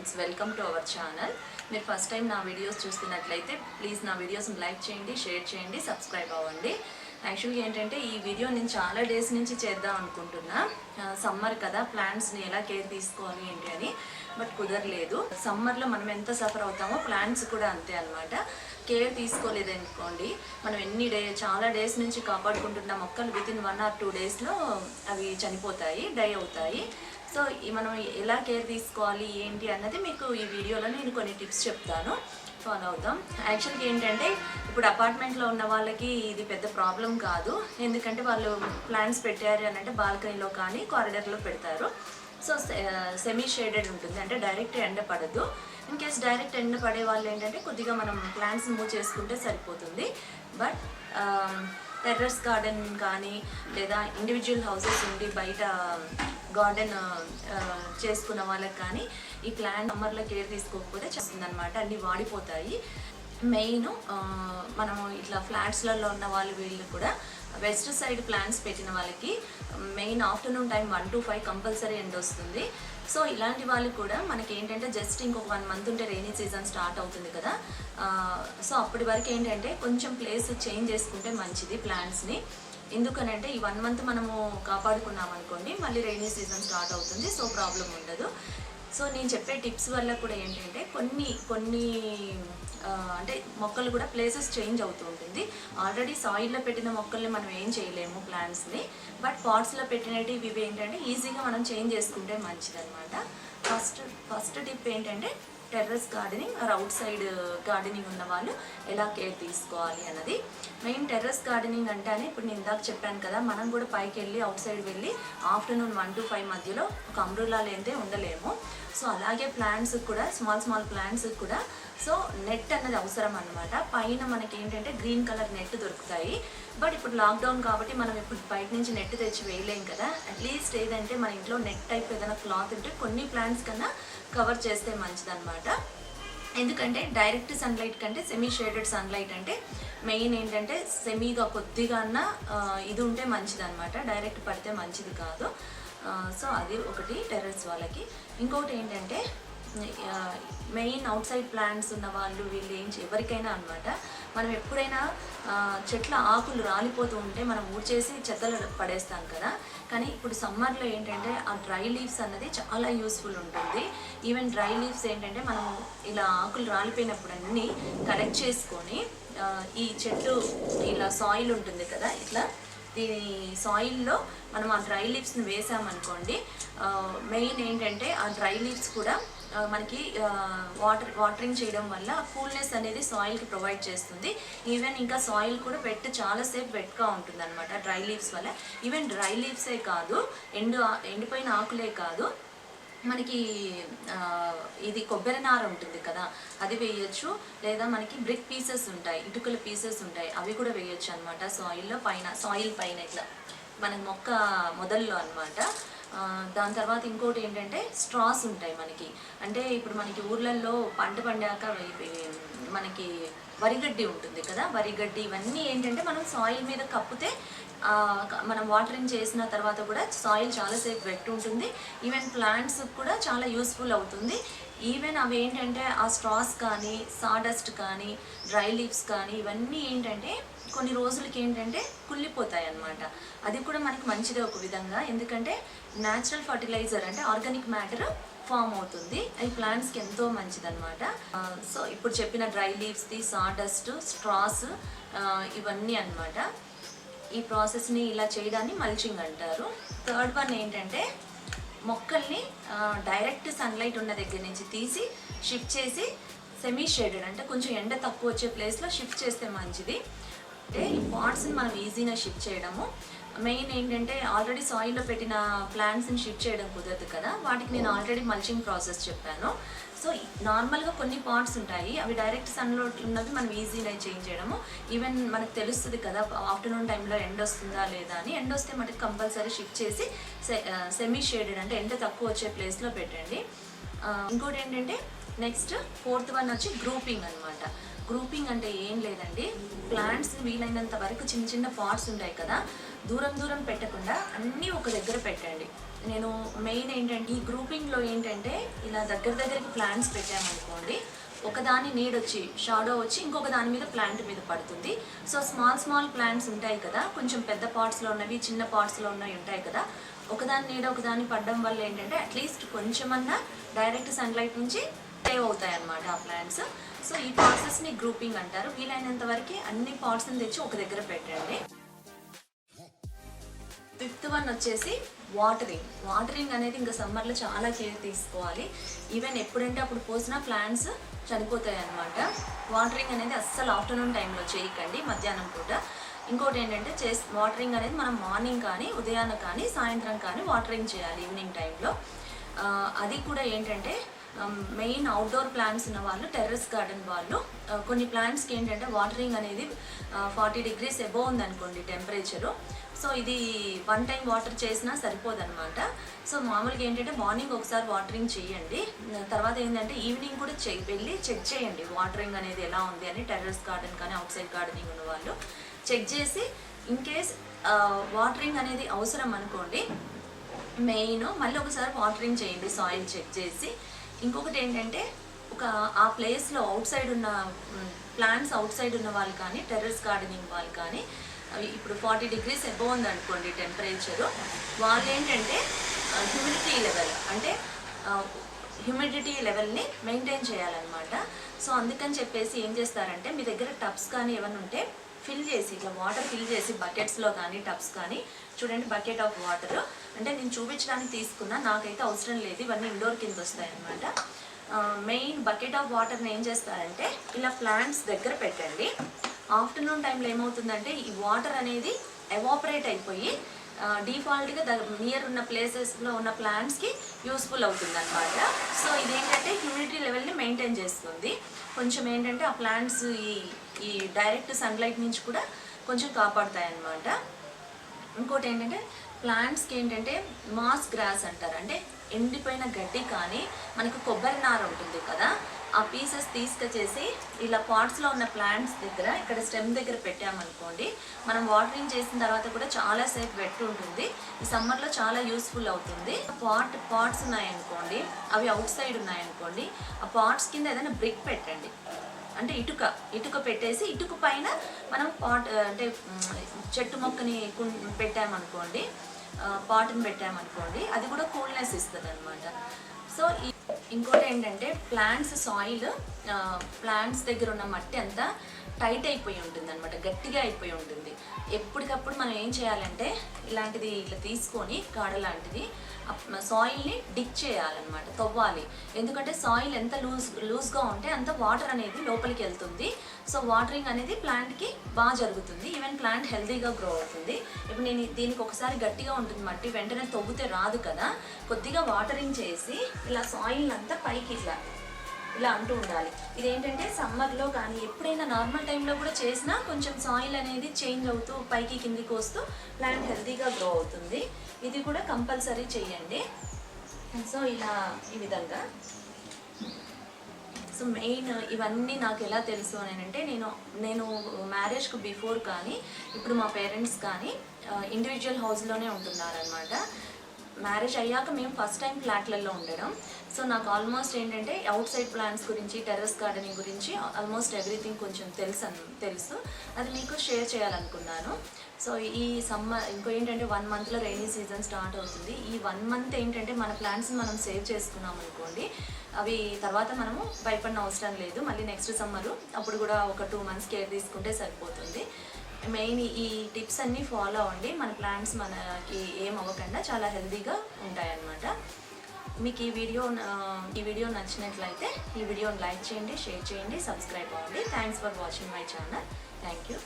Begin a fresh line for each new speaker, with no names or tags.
Friends, welcome to our channel. మీరు first time నా videos చూస్తున్నట్లయితే ప్లీజ్ నా వీడియోస్ని లైక్ చేయండి, షేర్ చేయండి, సబ్స్క్రైబ్ అవ్వండి. యాక్చువల్గా ఏంటంటే ఈ వీడియో నేను చాలా డేస్ నుంచి చేద్దాం అనుకుంటున్నా. సమ్మర్ కదా, ప్లాంట్స్ని ఎలా కేర్ తీసుకోవాలి ఏంటి అని, బట్ కుదరలేదు. సమ్మర్లో మనం ఎంత సఫర్ అవుతామో ప్లాంట్స్ కూడా అంతే అనమాట. కేర్ తీసుకోలేదనుకోండి, మనం చాలా డేస్ నుంచి కాపాడుకుంటున్న మొక్కలు వితిన్ 1 or 2 డేస్లో అవి చనిపోతాయి, డై అవుతాయి. సో మనం ఎలా కేర్ తీసుకోవాలి ఏంటి అన్నది మీకు ఈ వీడియోలో నేను కొన్ని టిప్స్ చెప్తాను, ఫాలో అవుతాం. యాక్చువల్గా ఏంటంటే ఇప్పుడు అపార్ట్మెంట్లో ఉన్న వాళ్ళకి ఇది పెద్ద ప్రాబ్లం కాదు, ఎందుకంటే వాళ్ళు ప్లాంట్స్ పెట్టారు అని అంటే బాల్కనీలో కానీ కారిడార్లో పెడతారు. సో సెమీ షేడెడ్ ఉంటుంది, అంటే డైరెక్ట్ ఎండ పడదు. ఇన్ కేస్ డైరెక్ట్ ఎండ పడే వాళ్ళు ఏంటంటే కొద్దిగా మనం ప్లాంట్స్ మూవ్ చేసుకుంటే సరిపోతుంది. బట్ టెర్రస్ గార్డెన్ కానీ లేదా ఇండివిజువల్ హౌసెస్ ఉండి బయట గార్డెన్ చేసుకున్న వాళ్ళకి కానీ ఈ ప్లాంట్ సమ్మర్లో కేర్ తీసుకోకపోతే చేస్తుందన్నమాట, అన్నీ వాడిపోతాయి. మెయిన్ మనము ఇట్లా ఫ్లాట్స్లలో ఉన్న వీళ్ళు కూడా వెస్ట్ సైడ్ ప్లాంట్స్ పెట్టిన వాళ్ళకి main afternoon time 1 to 5 compulsory end వస్తుంది. సో ఇలాంటి వాళ్ళు కూడా మనకి ఏంటంటే జస్ట్ ఇంకొక 1 month ఉంటే రెయినీ సీజన్ స్టార్ట్ అవుతుంది కదా. సో అప్పటి వరకు ఏంటంటే కొంచెం ప్లేస్ చేంజ్ చేసుకుంటే మంచిది ప్లాంట్స్ని. ఎందుకనంటే ఈ 1 month మనము కాపాడుకున్నాం అనుకోండి, మళ్ళీ రెయినీ సీజన్ స్టార్ట్ అవుతుంది, సో ప్రాబ్లం ఉండదు. సో నేను చెప్పే టిప్స్ వల్ల కూడా ఏంటంటే కొన్ని అంటే మొక్కలు కూడా ప్లేసెస్ చేంజ్ అవుతూ ఉంటుంది. ఆల్రెడీ సాయిల్లో పెట్టిన మొక్కల్ని మనం ఏం చేయలేము ప్లాంట్స్ని, బట్ పాట్స్లో పెట్టినవి ఇవి ఏంటంటే ఈజీగా మనం చేంజ్ చేసుకుంటే మంచిదన్నమాట. ఫస్ట్ టిప్ ఏంటంటే terrace gardening or outside gardening ఉన్న వాళ్ళు ఎలా కేర్ తీసుకోవాలి అన్నది. మెయిన్ టెర్రస్ గార్డెనింగ్ అంటేనే ఇప్పుడు నేను ఇందాక చెప్పాను కదా, మనం కూడా పైకి వెళ్ళి అవుట్ సైడ్ వెళ్ళి ఆఫ్టర్నూన్ 1 to 5 మధ్యలో ఒక అంబ్రెల్లా లేనిదే ఉండలేము. సో అలాగే ప్లాంట్స్ కూడా స్మాల్ ప్లాంట్స్ కూడా సో నెట్ అన్నది అవసరం అన్నమాట. పైన మనకి ఏంటంటే గ్రీన్ కలర్ నెట్ దొరుకుతాయి, బట్ ఇప్పుడు లాక్డౌన్ కాబట్టి మనం ఇప్పుడు బయట నుంచి నెట్ తెచ్చి వేయలేం కదా. అట్లీస్ట్ ఏదంటే మన ఇంట్లో నెట్ టైప్ ఏదైనా క్లాత్ ఉంటే కొన్ని ప్లాంట్స్ కన్నా కవర్ చేస్తే మంచిదన్నమాట. ఎందుకంటే డైరెక్ట్ సన్లైట్ కంటే సెమీ షేడెడ్ సన్లైట్ అంటే మెయిన్ ఏంటంటే సెమీగా కొద్దిగా అన్న ఇది ఉంటే మంచిదన్నమాట, డైరెక్ట్ పడితే మంచిది కాదు. సో అది ఒకటి టెర్రస్ వాళ్ళకి. ఇంకొకటి ఏంటంటే మెయిన్ అవుట్ సైడ్ ప్లాంట్స్ ఉన్న వాళ్ళు వీళ్ళు ఎవరికైనా అనమాట, మనం ఎప్పుడైనా చెట్ల ఆకులు రాలిపోతూ ఉంటే మనం ఊడ్చేసి చెత్తలు పడేస్తాం కదా. కానీ ఇప్పుడు సమ్మర్లో ఏంటంటే ఆ డ్రై లీవ్స్ అన్నది చాలా యూస్ఫుల్ ఉంటుంది. ఈవెన్ డ్రై లీవ్స్ ఏంటంటే మనం ఇలా ఆకులు రాలిపోయినప్పుడు అన్నీ కలెక్ట్ చేసుకొని ఈ చెట్టు ఇలా సాయిల్ ఉంటుంది కదా, ఇట్లా దీని సాయిల్లో మనం ఆ డ్రై లీవ్స్ని వేసామనుకోండి, మెయిన్ ఏంటంటే ఆ డ్రై లీవ్స్ కూడా మనకి వాటరింగ్ చేయడం వల్ల కూల్నెస్ అనేది సాయిల్కి ప్రొవైడ్ చేస్తుంది. ఈవెన్ ఇంకా సాయిల్ కూడా చాలాసేపు వెట్గా ఉంటుంది అనమాట డ్రై లీవ్స్ వల్ల. ఈవెన్ డ్రై లీవ్సే కాదు, ఎండిపోయిన ఆకులే కాదు, మనకి ఇది కొబ్బరి నార ఉంటుంది కదా, అది వేయచ్చు. లేదా మనకి బ్రిక్ పీసెస్ ఉంటాయి, ఇటుకల పీసెస్ ఉంటాయి, అవి కూడా వేయచ్చు అనమాట సాయిల్లో పైన, సాయిల్ పైన ఇట్లా మనకి మొక్క మొదల్లో అనమాట. దాని తర్వాత ఇంకోటి ఏంటంటే స్ట్రాస్ ఉంటాయి మనకి. అంటే ఇప్పుడు మనకి ఊర్లలో పంట పండాక మనకి వరిగడ్డి ఉంటుంది కదా, వరిగడ్డి ఇవన్నీ ఏంటంటే మనం సాయిల్ మీద కప్పితే మనం వాటరింగ్ చేసిన తర్వాత కూడా సాయిల్ చాలాసేపు వెట్ ఉంటుంది. ఈవెన్ ప్లాంట్స్ కూడా చాలా యూస్ఫుల్ అవుతుంది. ఈవెన్ అవి ఏంటంటే ఆ స్ట్రాస్ కానీ సాడస్ట్ కానీ డ్రై లీవ్స్ కానీ ఇవన్నీ ఏంటంటే కొన్ని రోజులకి ఏంటంటే కుళ్ళిపోతాయి అన్నమాట. అది కూడా మనకి మంచిదే ఒక విధంగా, ఎందుకంటే న్యాచురల్ ఫర్టిలైజర్ అంటే ఆర్గానిక్ మ్యాటర్ ఫామ్ అవుతుంది, అది ప్లాంట్స్కి ఎంతో మంచిదన్నమాట. సో ఇప్పుడు చెప్పిన డ్రై లీవ్స్ది సాడస్ట్, స్ట్రాస్ ఇవన్నీ అన్నమాట. ఈ ప్రాసెస్ని ఇలా చేయడాన్ని మల్చింగ్ అంటారు. థర్డ్ వన్ ఏంటంటే మొక్కల్ని డైరెక్ట్ సన్లైట్ ఉన్న దగ్గర నుంచి తీసి షిఫ్ట్ చేసి సెమీ షేడెడ్ అంటే కొంచెం ఎండ తక్కువ వచ్చే ప్లేస్లో షిఫ్ట్ చేస్తే మంచిది. అంటే ఈ పాట్స్ని మనం ఈజీగా షిఫ్ట్ చేయడము. మెయిన్ ఏంటంటే ఆల్రెడీ సాయిల్లో పెట్టిన ప్లాంట్స్ని షిఫ్ట్ చేయడం కుదరదు కదా, వాటికి నేను ఆల్రెడీ మల్చింగ్ ప్రాసెస్ చెప్పాను. సో నార్మల్గా కొన్ని పాట్స్ ఉంటాయి, అవి డైరెక్ట్ సన్లో ఉన్నవి మనం ఈజీగా చేంజ్ చేయడము. ఈవెన్ మనకు తెలుస్తుంది కదా ఆఫ్టర్నూన్ టైంలో ఎండ వస్తుందా లేదా అని. ఎండ వస్తే మనకి కంపల్సరీ షిఫ్ట్ చేసి సెమీ షేడెడ్ అంటే ఎండ తక్కువ వచ్చే ప్లేస్లో పెట్టండి. ఇంకోటి ఏంటంటే నెక్స్ట్ ఫోర్త్ వన్ వచ్చి గ్రూపింగ్ అనమాట. గ్రూపింగ్ అంటే ఏం లేదండి, ప్లాంట్స్ వీలైనంత వరకు చిన్న చిన్న పాట్స్ ఉంటాయి కదా, దూరం దూరం పెట్టకుండా అన్నీ ఒక దగ్గర పెట్టండి. నేను మెయిన్ ఏంటంటే ఈ గ్రూపింగ్లో ఏంటంటే ఇలా దగ్గరికి ప్లాంట్స్ పెట్టామనుకోండి, ఒకదాని నీడ్ వచ్చి షాడో వచ్చి ఇంకొక దాని మీద ప్లాంట్ మీద పడుతుంది. సో స్మాల్ ప్లాంట్స్ ఉంటాయి కదా, కొంచెం పెద్ద పాట్స్లో ఉన్నవి చిన్న పాట్స్లో ఉన్నవి ఉంటాయి కదా, ఒకదాని నీడ ఒకదాని పడడం వల్ల ఏంటంటే అట్లీస్ట్ కొంచెమన్నా డైరెక్ట్ సన్లైట్ నుంచి సేవ్ అవుతాయి అన్నమాట ఆ ప్లాంట్స్. సో ఈ ప్రాసెస్ని గ్రూపింగ్ అంటారు. వీలైనంత వరకు అన్ని పాట్స్ని తెచ్చి ఒక దగ్గర పెట్టండి. ఫిఫ్త్ వన్ వచ్చేసి వాటరింగ్ అనేది ఇంకా సమ్మర్లో చాలా కేర్ తీసుకోవాలి. ఈవెన్ ఎప్పుడంటే అప్పుడు పోసినా ప్లాంట్స్ చనిపోతాయి అన్నమాట. వాటరింగ్ అనేది అస్సలు ఆఫ్టర్నూన్ టైంలో చేయకండి, మధ్యాహ్నం పూట. ఇంకోటి ఏంటంటే వాటరింగ్ అనేది మనం మార్నింగ్ కానీ ఉదయాన్నే కానీ సాయంత్రం కానీ వాటరింగ్ చేయాలి ఈవినింగ్ టైంలో. అది కూడా ఏంటంటే మెయిన్ అవుట్డోర్ ప్లాంట్స్ ఉన్న వాళ్ళు, టెర్రస్ గార్డెన్ వాళ్ళు, కొన్ని ప్లాంట్స్కి ఏంటంటే వాటరింగ్ అనేది 40 degrees అబోవ్ ఉందనుకోండి టెంపరేచరు. సో ఇది 1 time వాటర్ చేసినా సరిపోదన్నమాట. సో మామూలుగా ఏంటంటే మార్నింగ్ ఒకసారి వాటరింగ్ చేయండి, తర్వాత ఏంటంటే ఈవినింగ్ కూడా వెళ్ళి చెక్ చేయండి వాటరింగ్ అనేది ఎలా ఉంది అని. టెర్రస్ గార్డెన్ కానీ అవుట్ సైడ్ గార్డెనింగ్ ఉన్న వాళ్ళు చెక్ చేసి ఇన్ కేస్ వాటరింగ్ అనేది అవసరం అనుకోండి, మెయిన్ మళ్ళీ ఒకసారి వాటరింగ్ చేయండి సాయిల్ చెక్ చేసి. ఇంకొకటి ఏంటంటే ఆ ప్లేస్లో అవుట్ సైడ్ ఉన్న ప్లాంట్స్ అవుట్ సైడ్ ఉన్న వాళ్ళు కానీ టెర్రస్ గార్డెనింగ్ వాళ్ళు కానీ ఇప్పుడు 40 degrees అబోవ్ ఉందనుకోండి టెంపరేచరు, వాళ్ళు ఏంటంటే హ్యూమిడిటీ లెవెల్ని మెయింటైన్ చేయాలన్నమాట. సో అందుకని చెప్పేసి ఏం చేస్తారంటే మీ దగ్గర టబ్స్ కానీ ఏమైనా ఉంటే ఫిల్ చేసి ఇట్లా వాటర్ ఫిల్ చేసి బకెట్స్లో కానీ టబ్స్ కానీ, చూడండి బకెట్ ఆఫ్ వాటర్ అంటే నేను చూపించడానికి తీసుకున్నా, నాకైతే అవసరం లేదు, ఇవన్నీ ఇండోర్ కింద వస్తాయి అన్నమాట. మెయిన్ బకెట్ ఆఫ్ వాటర్ని ఏం చేస్తారంటే ఇలా ప్లాంట్స్ దగ్గర పెట్టండి. ఆఫ్టర్నూన్ టైంలో ఏమవుతుందంటే ఈ వాటర్ అనేది ఎవాపరేట్ అయిపోయి డిఫాల్ట్గా నియర్ ఉన్న ప్లేసెస్లో ఉన్న ప్లాంట్స్కి యూస్ఫుల్ అవుతుంది అనమాట. సో ఇదేంటంటే హ్యూమిడిటీ లెవెల్ని మెయింటైన్ చేస్తుంది. కొంచెం ఏంటంటే ఆ ప్లాంట్స్ ఈ డైరెక్ట్ సన్లైట్ నుంచి కూడా కొంచెం కాపాడుతాయి అన్నమాట. ఇంకోటి ఏంటంటే ప్లాంట్స్కి ఏంటంటే మాస్ గ్రాస్ అంటారు, అంటే ఎండిపోయిన గడ్డి కానీ మనకు కొబ్బరి నార ఉంటుంది కదా, ఆ పీసెస్ తీసుకొచ్చేసి ఇలా పాట్స్లో ఉన్న ప్లాంట్స్ దగ్గర ఇక్కడ స్టెమ్ దగ్గర పెట్టామనుకోండి, మనం వాటరింగ్ చేసిన తర్వాత కూడా చాలాసేపు వెట్ ఉంటుంది. ఈ సమ్మర్లో చాలా యూస్ఫుల్ అవుతుంది. పాట్స్ ఉన్నాయనుకోండి, అవి అవుట్ సైడ్ ఉన్నాయనుకోండి, ఆ పాట్స్ కింద ఏదైనా బ్రిక్ పెట్టండి, అంటే ఇటుక పెట్టేసి ఇటుక పైన మనం అంటే చెట్టు మొక్కని పెట్టామనుకోండి, పాట్ని పెట్టామనుకోండి, అది కూడా కూల్నెస్ ఇస్తుంది అనమాట. సో ఇంకోటి ఏంటంటే ప్లాంట్స్ దగ్గర ఉన్న మట్టి అంతా టైట్ అయిపోయి ఉంటుంది అనమాట, గట్టిగా అయిపోయి ఉంటుంది. ఎప్పటికప్పుడు మనం ఏం చేయాలంటే ఇలాంటిది ఇట్లా తీసుకొని కాడ లాంటిది సాయిల్ని డిక్ చేయాలన్నమాట, తవ్వాలి. ఎందుకంటే సాయిల్ ఎంత లూజ్గా ఉంటే అంత వాటర్ అనేది లోపలికి వెళ్తుంది. సో వాటరింగ్ అనేది ప్లాంట్కి బాగా జరుగుతుంది, ఈవెన్ ప్లాంట్ హెల్తీగా గ్రో అవుతుంది. ఇప్పుడు నేను దీనికి ఒకసారి గట్టిగా ఉంటుంది మట్టి, వెంటనే తవ్వుతే రాదు కదా, కొద్దిగా వాటరింగ్ చేసి ఇలా సాయిల్ అంతా పైకి ఇలా అంటూ ఉండాలి. ఇదేంటంటే సమ్మర్లో కానీ ఎప్పుడైనా నార్మల్ టైంలో కూడా చేసినా కొంచెం సాయిల్ అనేది చేంజ్ అవుతూ పైకి కిందికి వస్తూ ప్లాంట్ హెల్తీగా గ్రో అవుతుంది. ఇది కూడా కంపల్సరీ చేయండి. సో ఈ విధంగా. సో మెయిన్ ఇవన్నీ నాకు ఎలా తెలుసు అని అంటే, నేను మ్యారేజ్కి బిఫోర్ కానీ ఇప్పుడు మా పేరెంట్స్ కానీ ఇండివిజువల్ హౌస్లోనే ఉంటున్నారనమాట. మ్యారేజ్ అయ్యాక మేము ఫస్ట్ టైం ఫ్లాట్లలో ఉండడం. సో నాకు ఆల్మోస్ట్ ఏంటంటే అవుట్ సైడ్ ప్లాంట్స్ గురించి, టెర్రస్ గార్డెనింగ్ గురించి ఆల్మోస్ట్ ఎవ్రీథింగ్ కొంచెం తెలుసు. అది మీకు షేర్ చేయాలనుకున్నాను. సో ఈ సమ్మర్ ఇంకో ఏంటంటే 1 monthలో రైనీ సీజన్ స్టార్ట్ అవుతుంది. ఈ 1 month ఏంటంటే మన ప్లాంట్స్ని మనం సేవ్ చేసుకున్నాం అనుకోండి, అవి తర్వాత మనము భయపడిన అవసరం లేదు. మళ్ళీ నెక్స్ట్ సమ్మరు అప్పుడు కూడా ఒక 2 months కేర్ తీసుకుంటే సరిపోతుంది. మెయిన్ ఈ టిప్స్ అన్నీ ఫాలో అవ్వండి, మన ప్లాంట్స్ మనకి ఏం అవ్వకుండా చాలా హెల్తీగా ఉంటాయన్నమాట. మీకు ఈ వీడియో నచ్చినట్లయితే ఈ వీడియోని లైక్ చేయండి, షేర్ చేయండి, సబ్స్క్రైబ్ అవ్వండి. Thanks for watching my channel. Thank you.